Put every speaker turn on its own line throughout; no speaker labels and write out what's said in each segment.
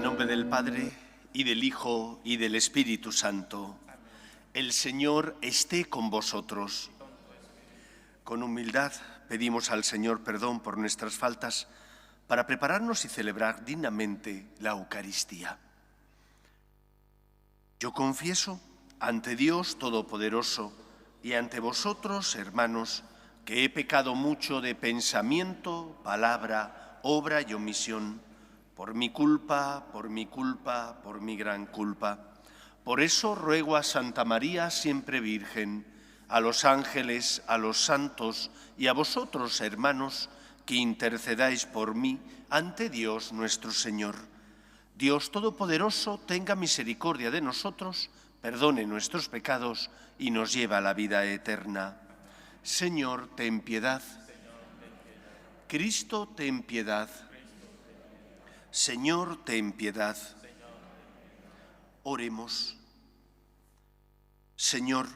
nombre del Padre, y del Hijo, y del Espíritu Santo. El Señor esté con vosotros. Con humildad pedimos al Señor perdón por nuestras faltas para prepararnos y celebrar dignamente la Eucaristía. Yo confieso ante Dios Todopoderoso y ante vosotros, hermanos, que he pecado mucho de pensamiento, palabra, obra y omisión, por mi culpa, por mi gran culpa. Por eso ruego a Santa María, siempre Virgen, a los ángeles, a los santos y a vosotros, hermanos, que intercedáis por mí ante Dios nuestro Señor. Dios Todopoderoso tenga misericordia de nosotros, perdone nuestros pecados y nos lleve a la vida eterna. Señor, ten piedad. Cristo, ten piedad. Señor, ten piedad. Oremos. Señor,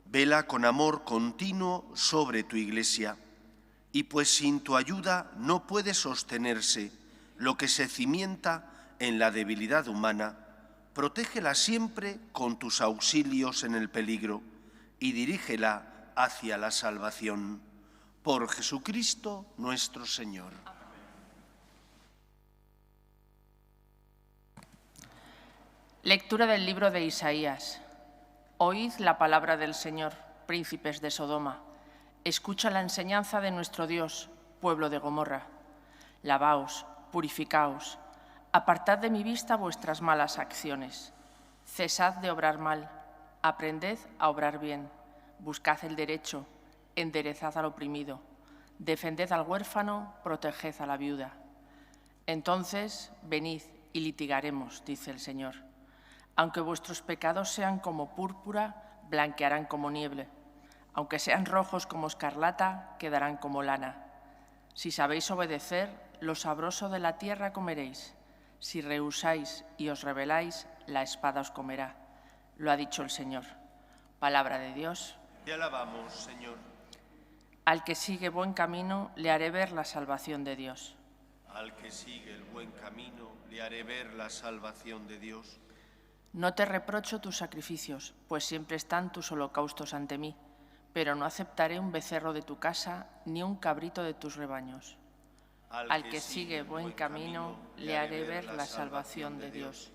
vela con amor continuo sobre tu Iglesia, y pues sin tu ayuda no puede sostenerse lo que se cimienta en la debilidad humana, protégela siempre con tus auxilios en el peligro y dirígela hacia la salvación. Por Jesucristo nuestro Señor.
Lectura del libro de Isaías. Oíd la palabra del Señor, príncipes de Sodoma. Escucha la enseñanza de nuestro Dios, pueblo de Gomorra. Lavaos, purificaos, apartad de mi vista vuestras malas acciones. Cesad de obrar mal, aprended a obrar bien. Buscad el derecho, enderezad al oprimido. Defended al huérfano, proteged a la viuda. Entonces, venid y litigaremos, dice el Señor. Aunque vuestros pecados sean como púrpura, blanquearán como nieve. Aunque sean rojos como escarlata, quedarán como lana. Si sabéis obedecer, lo sabroso de la tierra comeréis. Si rehusáis y os rebeláis, la espada os comerá. Lo ha dicho el Señor. Palabra de Dios.
Te alabamos, Señor.
Al que sigue buen camino, le haré ver la salvación de Dios.
Al que sigue el buen camino, le haré ver la salvación de Dios.
No te reprocho tus sacrificios, pues siempre están tus holocaustos ante mí, pero no aceptaré un becerro de tu casa ni un cabrito de tus rebaños. Al que sigue buen camino, le haré ver la salvación de Dios.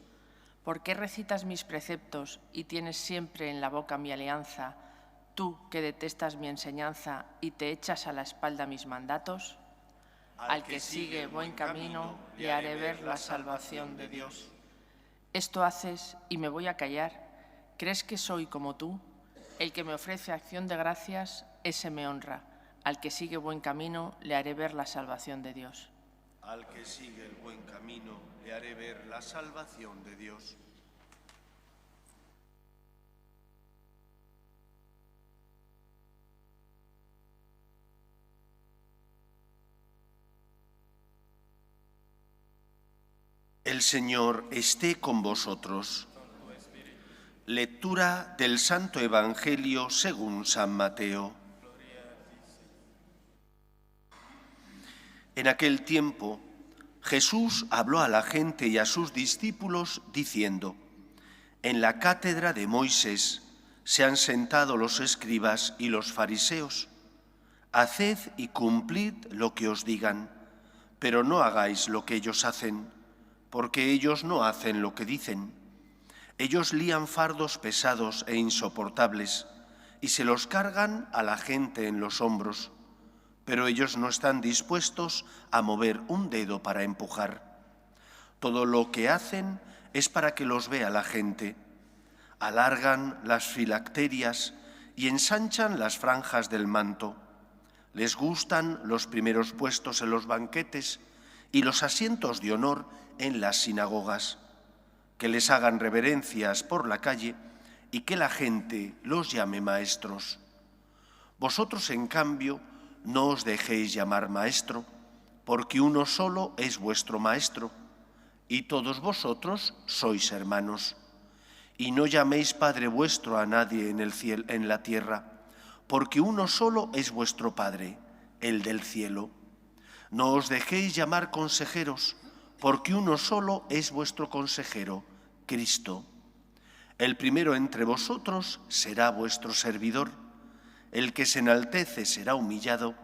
¿Por qué recitas mis preceptos y tienes siempre en la boca mi alianza, tú que detestas mi enseñanza y te echas a la espalda mis mandatos? Al que sigue buen camino, le haré ver la salvación de Dios. Esto haces y me voy a callar. ¿Crees que soy como tú? El que me ofrece acción de gracias, ese me honra. Al que sigue buen camino, le haré ver la salvación de Dios.
Al que sigue el buen camino, le haré ver la salvación de Dios. El Señor esté con vosotros. Lectura del Santo Evangelio según San Mateo. En aquel tiempo, Jesús habló a la gente y a sus discípulos diciendo: En la cátedra de Moisés se han sentado los escribas y los fariseos. Haced y cumplid lo que os digan, pero no hagáis lo que ellos hacen, porque ellos no hacen lo que dicen. Ellos lían fardos pesados e insoportables y se los cargan a la gente en los hombros, pero ellos no están dispuestos a mover un dedo para empujar. Todo lo que hacen es para que los vea la gente. Alargan las filacterias y ensanchan las franjas del manto. Les gustan los primeros puestos en los banquetes y los asientos de honor en las sinagogas, que les hagan reverencias por la calle y que la gente los llame maestros. Vosotros, en cambio, no os dejéis llamar maestro, porque uno solo es vuestro maestro, y todos vosotros sois hermanos. Y no llaméis Padre vuestro a nadie en la tierra, porque uno solo es vuestro Padre, el del cielo. No os dejéis llamar consejeros, porque uno solo es vuestro consejero, Cristo. El primero entre vosotros será vuestro servidor. El que se enaltece será humillado,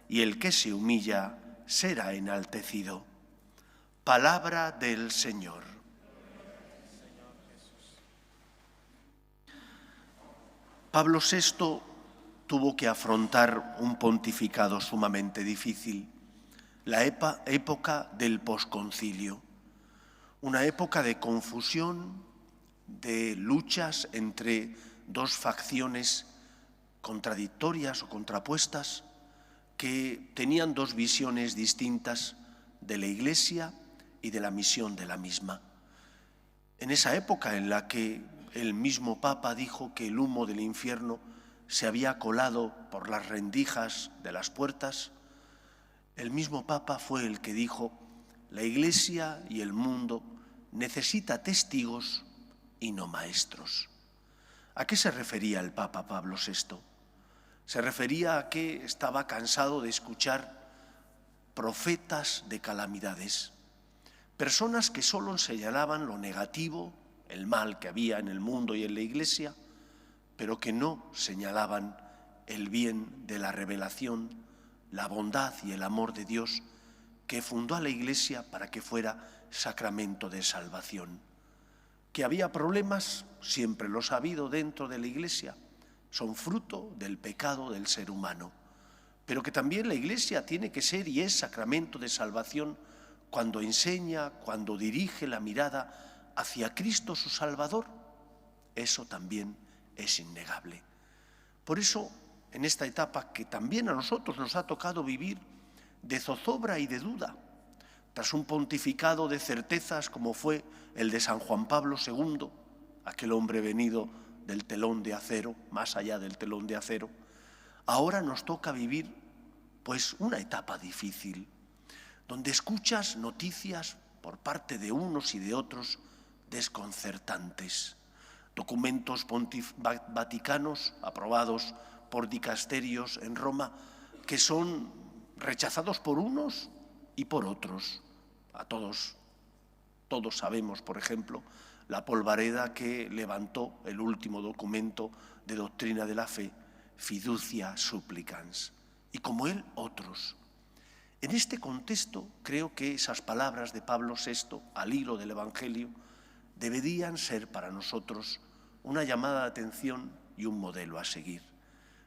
y el que se humilla será enaltecido. Palabra del Señor. Pablo VI tuvo que afrontar un pontificado sumamente difícil, la época del posconcilio, una época de confusión, de luchas entre dos facciones contradictorias o contrapuestas que tenían dos visiones distintas de la Iglesia y de la misión de la misma. En esa época en la que el mismo Papa dijo que el humo del infierno se había colado por las rendijas de las puertas, el mismo Papa fue el que dijo: la Iglesia y el mundo necesita testigos y no maestros. ¿A qué se refería el Papa Pablo VI? Se refería a que estaba cansado de escuchar profetas de calamidades, personas que solo señalaban lo negativo, el mal que había en el mundo y en la Iglesia, pero que no señalaban el bien de la revelación, la bondad y el amor de Dios que fundó a la Iglesia para que fuera sacramento de salvación. Que había problemas, siempre los ha habido dentro de la Iglesia, son fruto del pecado del ser humano, pero que también la Iglesia tiene que ser y es sacramento de salvación cuando enseña, cuando dirige la mirada hacia Cristo su Salvador. Eso también es innegable. Por eso, en esta etapa que también a nosotros nos ha tocado vivir de zozobra y de duda, tras un pontificado de certezas como fue el de San Juan Pablo II, aquel hombre venido del telón de acero, más allá del telón de acero, ahora nos toca vivir pues una etapa difícil, donde escuchas noticias por parte de unos y de otros desconcertantes, documentos vaticanos aprobados por dicasterios en Roma que son rechazados por unos y por otros. Todos sabemos, por ejemplo, la polvareda que levantó el último documento de doctrina de la fe, Fiducia Supplicans, y como él otros. En este contexto creo que esas palabras de Pablo VI, al hilo del Evangelio, deberían ser para nosotros una llamada de atención y un modelo a seguir.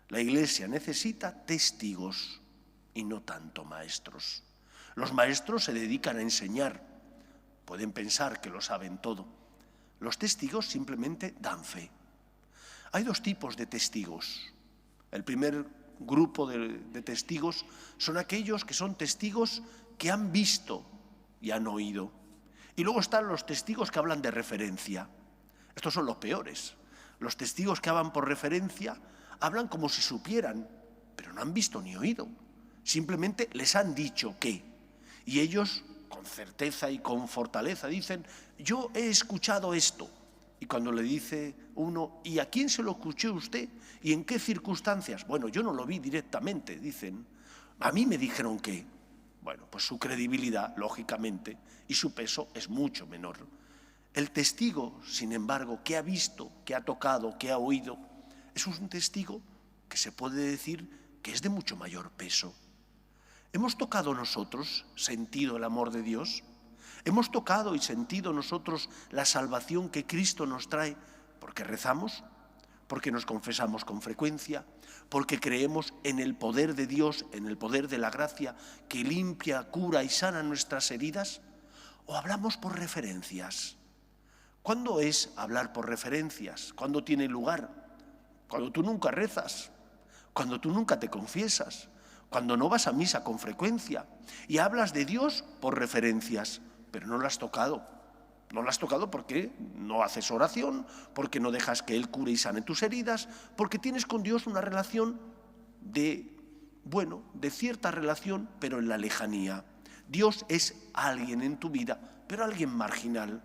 La Iglesia necesita testigos y no tanto maestros. Los maestros se dedican a enseñar, pueden pensar que lo saben todo. Los testigos simplemente dan fe. Hay dos tipos de testigos. El primer grupo de testigos son aquellos que son testigos que han visto y han oído. Y luego están los testigos que hablan de referencia. Estos son los peores. Los testigos que hablan por referencia hablan como si supieran, pero no han visto ni oído. Simplemente les han dicho que. Y ellos, con certeza y con fortaleza, dicen: yo he escuchado esto. Y cuando le dice uno: ¿y a quién se lo escuchó usted? ¿Y en qué circunstancias? Bueno, yo no lo vi directamente, dicen. A mí me dijeron que. Bueno, pues su credibilidad, lógicamente, y su peso es mucho menor. El testigo, sin embargo, que ha visto, que ha tocado, que ha oído, es un testigo que se puede decir que es de mucho mayor peso. ¿Hemos tocado nosotros, sentido el amor de Dios? ¿Hemos tocado y sentido nosotros la salvación que Cristo nos trae porque rezamos, porque nos confesamos con frecuencia, porque creemos en el poder de Dios, en el poder de la gracia que limpia, cura y sana nuestras heridas? ¿O hablamos por referencias? ¿Cuándo es hablar por referencias? ¿Cuándo tiene lugar? Cuando tú nunca rezas, cuando tú nunca te confiesas, cuando no vas a misa con frecuencia y hablas de Dios por referencias, pero no lo has tocado. No lo has tocado porque no haces oración, porque no dejas que Él cure y sane tus heridas, porque tienes con Dios una relación de cierta relación, pero en la lejanía. Dios es alguien en tu vida, pero alguien marginal.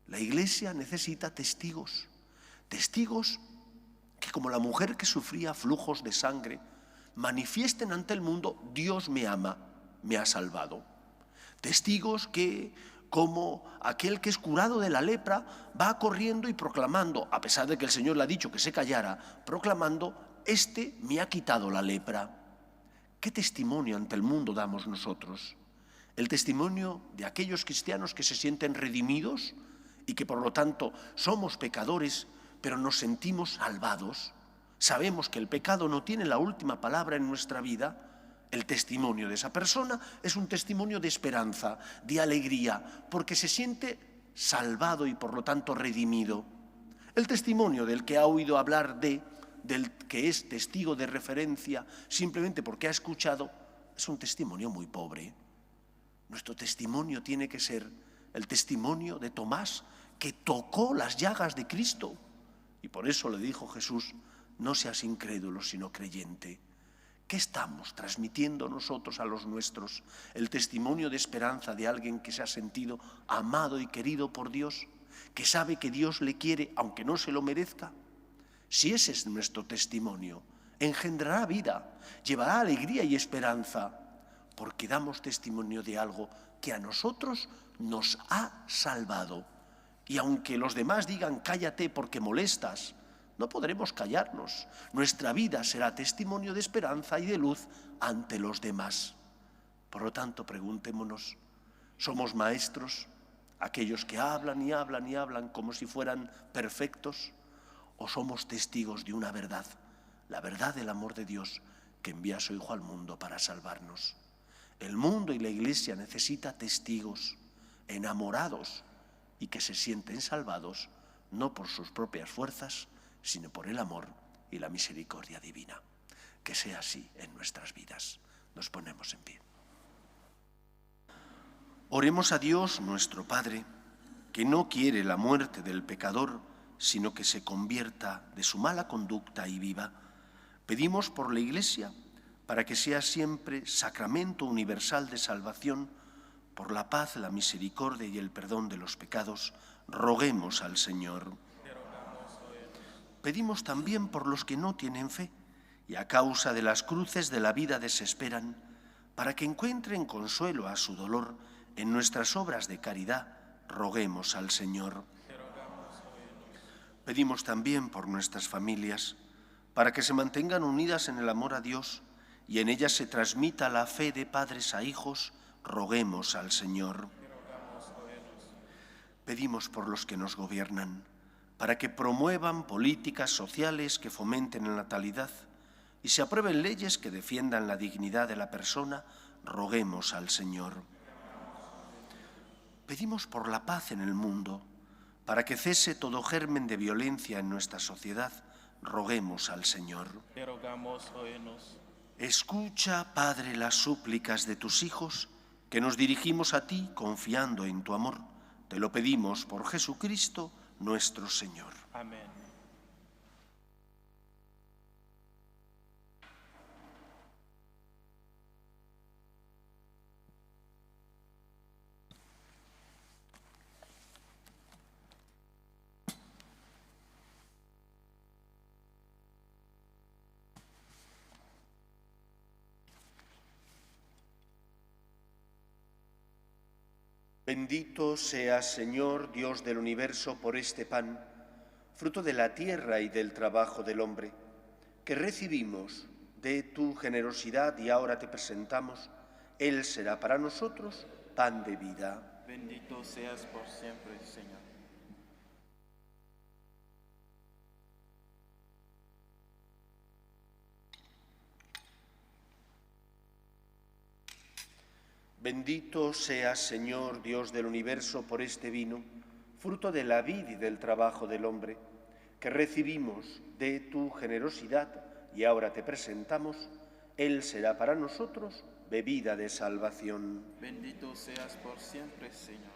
La Iglesia necesita testigos, testigos que, como la mujer que sufría flujos de sangre, manifiesten ante el mundo: Dios me ama, me ha salvado. Testigos que, como aquel que es curado de la lepra, va corriendo y proclamando, a pesar de que el Señor le ha dicho que se callara, proclamando, este me ha quitado la lepra. ¿Qué testimonio ante el mundo damos nosotros? El testimonio de aquellos cristianos que se sienten redimidos y que por lo tanto somos pecadores, pero nos sentimos salvados. Sabemos que el pecado no tiene la última palabra en nuestra vida. El testimonio de esa persona es un testimonio de esperanza, de alegría, porque se siente salvado y por lo tanto redimido. El testimonio del que ha oído hablar del que es testigo de referencia simplemente porque ha escuchado, es un testimonio muy pobre. Nuestro testimonio tiene que ser el testimonio de Tomás, que tocó las llagas de Cristo. Y por eso le dijo Jesús, no seas incrédulo, sino creyente. ¿Qué estamos transmitiendo nosotros a los nuestros? ¿El testimonio de esperanza de alguien que se ha sentido amado y querido por Dios? ¿Que sabe que Dios le quiere aunque no se lo merezca? Si ese es nuestro testimonio, engendrará vida, llevará alegría y esperanza, porque damos testimonio de algo que a nosotros nos ha salvado. Y aunque los demás digan cállate porque molestas, no podremos callarnos. Nuestra vida será testimonio de esperanza y de luz ante los demás. Por lo tanto, preguntémonos, ¿somos maestros, aquellos que hablan y hablan y hablan como si fueran perfectos? ¿O somos testigos de una verdad, la verdad del amor de Dios que envía a su Hijo al mundo para salvarnos? El mundo y la Iglesia necesitan testigos enamorados y que se sienten salvados no por sus propias fuerzas, sino por el amor y la misericordia divina. Que sea así en nuestras vidas. Nos ponemos en pie. Oremos a Dios, nuestro Padre, que no quiere la muerte del pecador, sino que se convierta de su mala conducta y viva. Pedimos por la Iglesia para que sea siempre sacramento universal de salvación, por la paz, la misericordia y el perdón de los pecados, roguemos al Señor. Pedimos también por los que no tienen fe y a causa de las cruces de la vida desesperan, para que encuentren consuelo a su dolor en nuestras obras de caridad, roguemos al Señor. Pedimos también por nuestras familias, para que se mantengan unidas en el amor a Dios y en ellas se transmita la fe de padres a hijos, roguemos al Señor. Pedimos por los que nos gobiernan, para que promuevan políticas sociales que fomenten la natalidad y se aprueben leyes que defiendan la dignidad de la persona, roguemos al Señor. Pedimos por la paz en el mundo, para que cese todo germen de violencia en nuestra sociedad, roguemos al Señor.
Te rogamos, óyenos.
Escucha, Padre, las súplicas de tus hijos, que nos dirigimos a ti confiando en tu amor. Te lo pedimos por Jesucristo, nuestro Señor.
Amén.
Bendito seas, Señor, Dios del universo, por este pan, fruto de la tierra y del trabajo del hombre, que recibimos de tu generosidad y ahora te presentamos. Él será para nosotros pan de vida.
Bendito seas por siempre, Señor.
Bendito seas, Señor, Dios del universo, por este vino, fruto de la vid y del trabajo del hombre, que recibimos de tu generosidad y ahora te presentamos. Él será para nosotros bebida de salvación.
Bendito seas por siempre, Señor.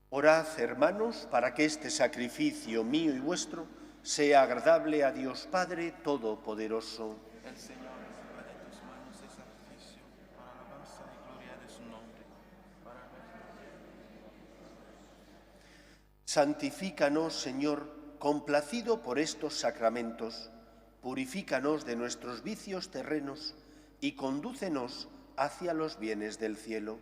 Orad, hermanos, para que este sacrificio mío y vuestro sea agradable a Dios Padre Todopoderoso.
El Señor reciba de tus manos el sacrificio para alabanza y gloria de su nombre.
Santifícanos, Señor, complacido por estos sacramentos, Purifícanos de nuestros vicios terrenos y condúcenos hacia los bienes del cielo.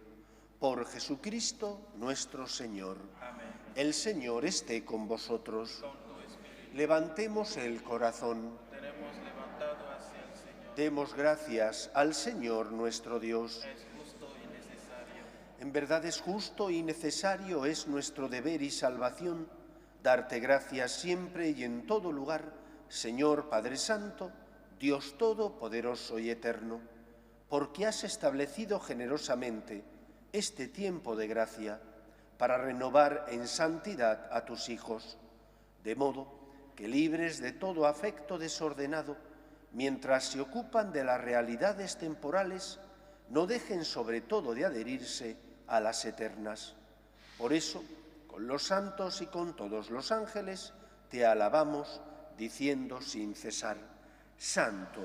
Por Jesucristo nuestro Señor.
Amén.
El Señor esté con vosotros.
Con tu espíritu
Levantemos el corazón.
tenemos levantado hacia el Señor.
Demos gracias al Señor nuestro Dios.
Es justo y necesario.
En verdad es justo y necesario, es nuestro deber y salvación, darte gracias siempre y en todo lugar, Señor Padre Santo, Dios Todopoderoso y Eterno, porque has establecido generosamente este tiempo de gracia para renovar en santidad a tus hijos, de modo que libres de todo afecto desordenado, mientras se ocupan de las realidades temporales, no dejen sobre todo de adherirse a las eternas. Por eso, con los santos y con todos los ángeles, te alabamos, diciendo sin cesar: Santo,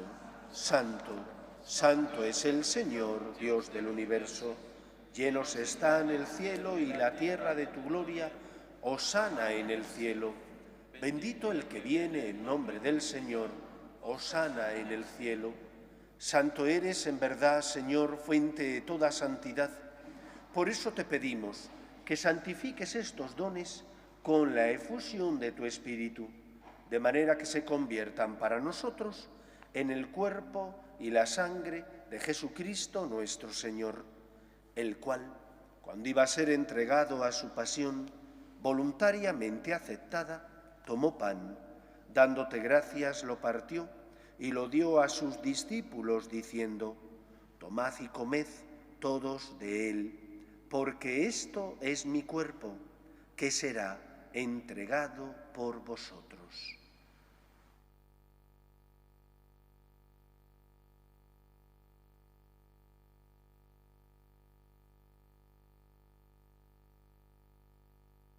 Santo, Santo es el Señor, Dios del universo. Llenos están el cielo y la tierra de tu gloria. Hosana en el cielo. Bendito el que viene en nombre del Señor. Hosana en el cielo. Santo eres en verdad, Señor, fuente de toda santidad. Por eso te pedimos que santifiques estos dones con la efusión de tu Espíritu, de manera que se conviertan para nosotros en el cuerpo y la sangre de Jesucristo nuestro Señor, el cual, cuando iba a ser entregado a su pasión, voluntariamente aceptada, tomó pan, dándote gracias, lo partió y lo dio a sus discípulos, diciendo: Tomad y comed todos de él, porque esto es mi cuerpo, que será entregado por vosotros.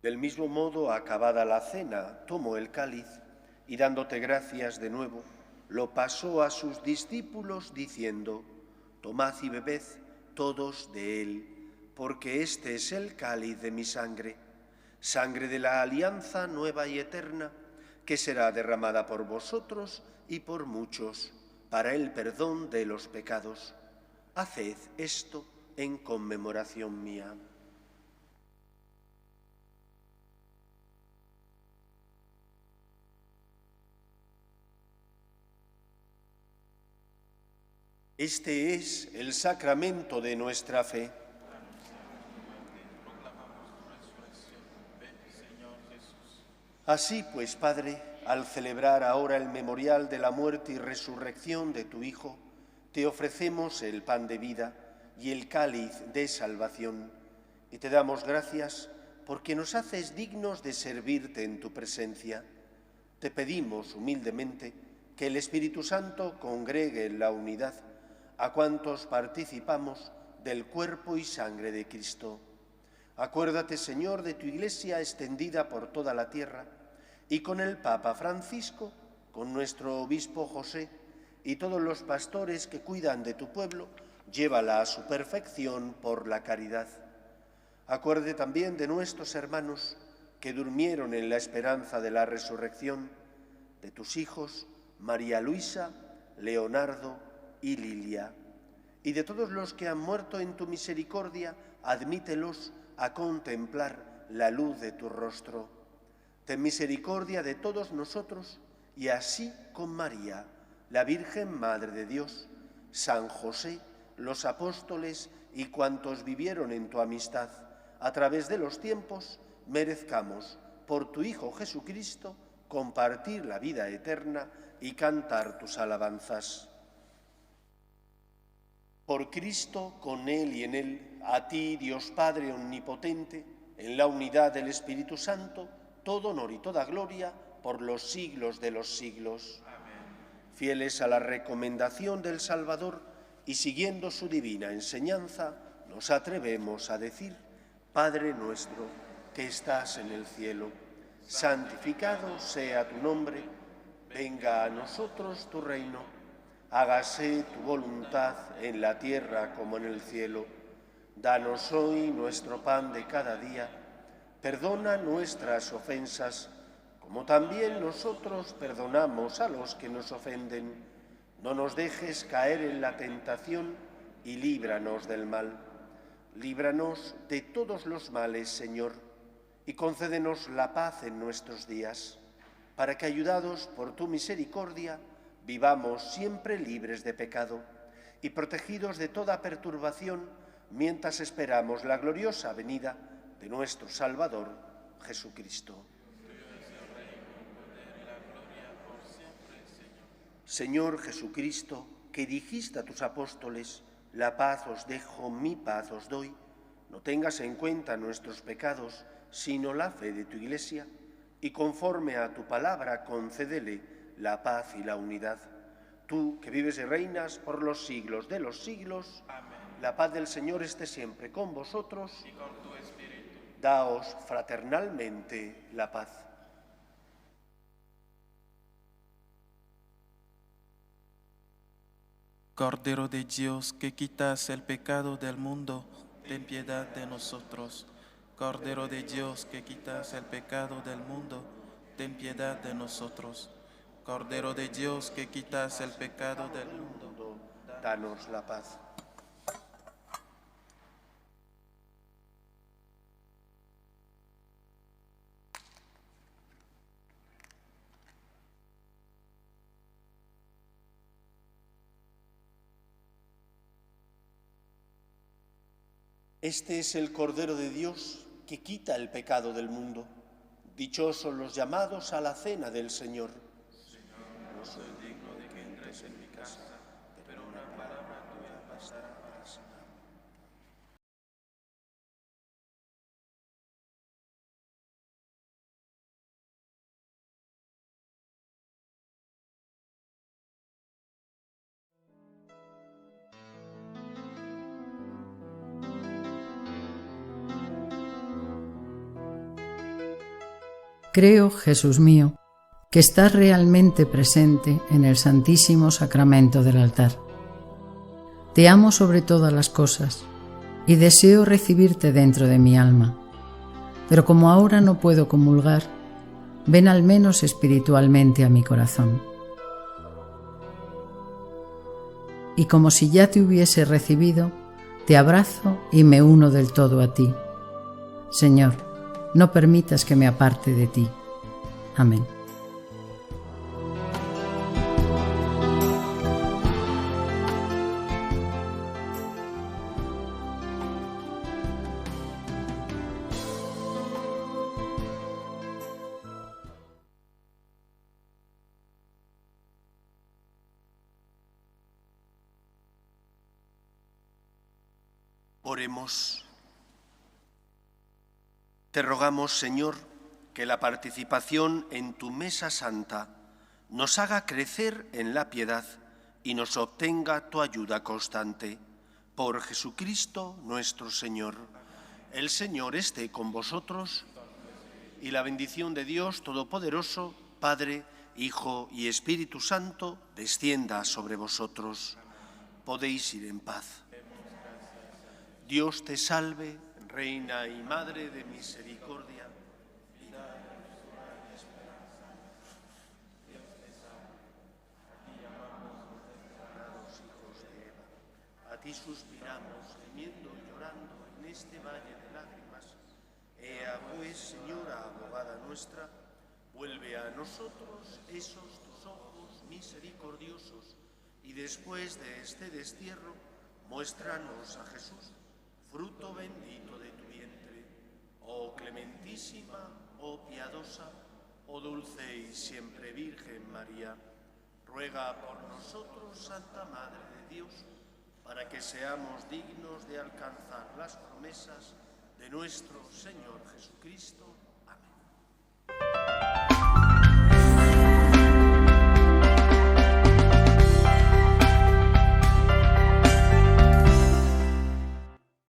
Del mismo modo, acabada la cena, tomó el cáliz y, dándote gracias de nuevo, lo pasó a sus discípulos, diciendo: Tomad y bebed todos de él, porque este es el cáliz de mi sangre, sangre de la alianza nueva y eterna, que será derramada por vosotros y por muchos, para el perdón de los pecados. Haced esto en conmemoración mía. Este es el sacramento de nuestra fe.
Proclamamos tu resurrección. Ven, Señor Jesús.
Así pues, Padre, al celebrar ahora el memorial de la muerte y resurrección de tu Hijo, te ofrecemos el pan de vida y el cáliz de salvación, y te damos gracias porque nos haces dignos de servirte en tu presencia. Te pedimos humildemente que el Espíritu Santo congregue en la unidad a cuantos participamos del cuerpo y sangre de Cristo. Acuérdate, Señor, de tu Iglesia extendida por toda la tierra, y con el Papa Francisco, con nuestro obispo José y todos los pastores que cuidan de tu pueblo, llévala a su perfección por la caridad. Acuérdate también de nuestros hermanos que durmieron en la esperanza de la resurrección, de tus hijos María Luisa, Leonardo y Lilia, y de todos los que han muerto en tu misericordia, admítelos a contemplar la luz de tu rostro. Ten misericordia de todos nosotros, y así con María, la Virgen Madre de Dios, San José, los apóstoles y cuantos vivieron en tu amistad, a través de los tiempos, merezcamos, por tu Hijo Jesucristo, compartir la vida eterna y cantar tus alabanzas. Por Cristo, con Él y en Él, a ti, Dios Padre omnipotente, en la unidad del Espíritu Santo, todo honor y toda gloria por los siglos de los siglos. Amén. Fieles a la recomendación del Salvador y siguiendo su divina enseñanza, nos atrevemos a decir: Padre nuestro, que estás en el cielo, santificado sea tu nombre, venga a nosotros tu reino. Hágase tu voluntad en la tierra como en el cielo. Danos hoy nuestro pan de cada día. Perdona nuestras ofensas, como también nosotros perdonamos a los que nos ofenden. No nos dejes caer en la tentación y líbranos del mal. Líbranos de todos los males, Señor, y concédenos la paz en nuestros días, para que, ayudados por tu misericordia, vivamos siempre libres de pecado y protegidos de toda perturbación, mientras esperamos la gloriosa venida de nuestro Salvador, Jesucristo. Señor Jesucristo, que dijiste a tus apóstoles: la paz os dejo, mi paz os doy, no tengas en cuenta nuestros pecados, sino la fe de tu Iglesia, y conforme a tu palabra concédele la paz y la unidad. Tú, que vives y reinas por los siglos de los siglos, amén. La paz del Señor esté siempre con vosotros y con tu espíritu. Daos fraternalmente la paz.
Cordero de Dios, que quitas el pecado del mundo, ten piedad de nosotros. Cordero de Dios, que quitas el pecado del mundo, ten piedad de nosotros. Cordero de Dios, que quitas el pecado del mundo,
danos la paz. Este es el Cordero de Dios que quita el pecado del mundo. Dichosos los llamados a la cena del Señor. Señor, no soy digno de que entres en mi casa, pero una palabra tuya bastará para sanar.
Creo, Jesús mío, que estás realmente presente en el Santísimo Sacramento del altar. Te amo sobre todas las cosas y deseo recibirte dentro de mi alma, pero como ahora no puedo comulgar, ven al menos espiritualmente a mi corazón. Y como si ya te hubiese recibido, te abrazo y me uno del todo a ti. Señor, no permitas que me aparte de ti. Amén.
Oremos. Te rogamos, Señor, que la participación en tu mesa santa nos haga crecer en la piedad y nos obtenga tu ayuda constante. Por Jesucristo nuestro Señor. El Señor esté con vosotros y la bendición de Dios Todopoderoso, Padre, Hijo y Espíritu Santo, descienda sobre vosotros. Podéis ir en paz. Dios te salve, Reina y Madre de misericordia, vida, dulzura y esperanza. Dios te salve, a ti llamamos los desterrados hijos de Eva. A ti suspiramos, gimiendo y llorando en este valle de lágrimas. Ea pues, Señora, abogada nuestra, vuelve a nosotros esos tus ojos misericordiosos y después de este destierro, muéstranos a Jesús, fruto bendito de tu vientre, oh clementísima, oh piadosa, oh dulce y siempre Virgen María. Ruega por nosotros, Santa Madre de Dios, para que seamos dignos de alcanzar las promesas de nuestro Señor Jesucristo.